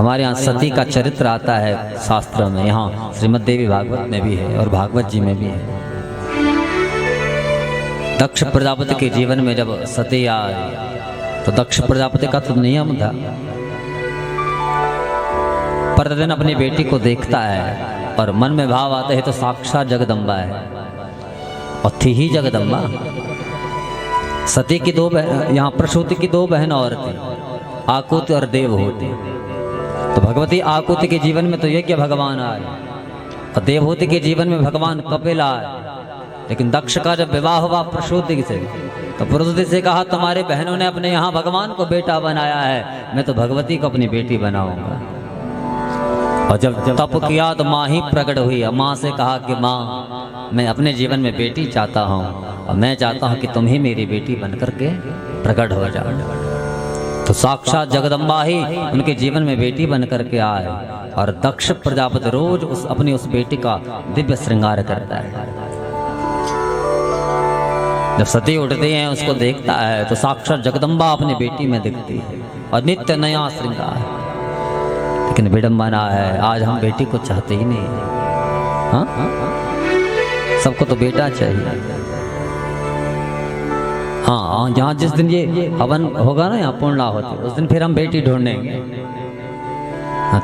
हमारे यहाँ सती का चरित्र आता है शास्त्रों में, यहाँ श्रीमद् देवी भागवत में भी है और भागवत जी में भी है। दक्ष प्रजापति के जीवन में जब सती आई तो दक्ष प्रजापति का तो नियम था, प्रतिदिन अपनी बेटी को देखता है और मन में भाव आते हैं तो साक्षात जगदम्बा है और थी ही जगदम्बा। सती की दो बहन, यहाँ प्रसूति की दो बहन और थी, आकुति और देवहूति। तो भगवती आकुति के जीवन में तो यज्ञ भगवान आए और देवहूति के जीवन में भगवान कपिल आए। लेकिन दक्ष का जब विवाह हुआ प्रसूति से तो प्रसूति से कहा तुम्हारे बहनों ने अपने यहाँ भगवान को बेटा बनाया है, मैं तो भगवती को अपनी बेटी बनाऊंगा। और जब तप किया तो माँ ही प्रकट हुई। माँ से कहा कि माँ मैं अपने जीवन में बेटी चाहता हूँ और मैं चाहता हूँ कि तुम ही मेरी बेटी बनकर के प्रकट हो जाओ। तो साक्षात जगदम्बा ही उनके जीवन में बेटी बनकर के आए और दक्ष प्रजापति रोज अपनी उस बेटी का दिव्य श्रृंगार करता है। जब सती उठती हैं उसको देखता है तो साक्षात जगदम्बा अपनी बेटी में दिखती है और नित्य नया श्रृंगार। लेकिन विडंबना है, आज हम बेटी को चाहते ही नहीं। हाँ, सबको तो बेटा चाहिए। हाँ, जहाँ जिस दिन ये हवन होगा ना, यहाँ पूर्णाहुति, उस दिन फिर हम बेटी ढूंढेंगे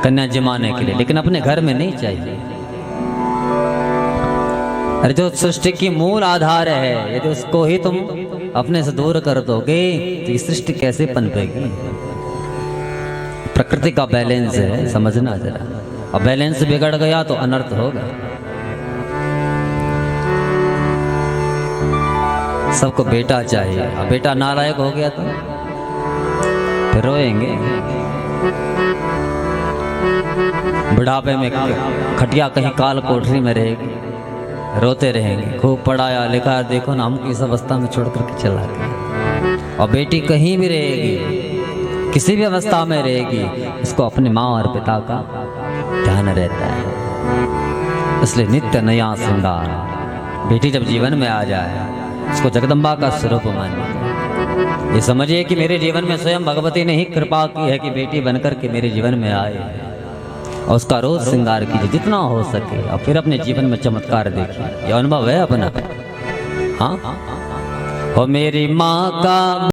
कन्या जमाने के लिए, लेकिन अपने घर में नहीं चाहिए। अरे जो सृष्टि की मूल आधार है, यदि उसको ही तुम अपने से दूर कर दोगे तो ये सृष्टि कैसे पनपेगी। प्रकृति का बैलेंस है, समझना जरा। और बैलेंस बिगड़ गया तो अनर्थ होगा। सबको बेटा चाहिए, अब बेटा नालायक हो गया तो फिर रोएंगे। बुढ़ापे में खटिया कहीं काल कोठरी में रहेगी, रोते रहेंगे। खूब पढ़ाया लिखा, देखो ना हमको इस अवस्था में छोड़ करके चला गया। और बेटी कहीं भी रहेगी, किसी भी अवस्था में रहेगी, उसको अपने माँ और पिता का ध्यान रहता है। इसलिए नित्य नया श्रृंगार। बेटी जब जीवन में आ जाए उसको जगदम्बा का स्वरूप मानिए। ये समझिए कि मेरे जीवन में स्वयं भगवती ने ही कृपा की है कि बेटी बनकर के मेरे जीवन में आए, और उसका रोज श्रृंगार कीजिए जितना हो सके और फिर अपने जीवन में चमत्कार देखिए। यह अनुभव है अपना। हाँ, और मेरी माँ का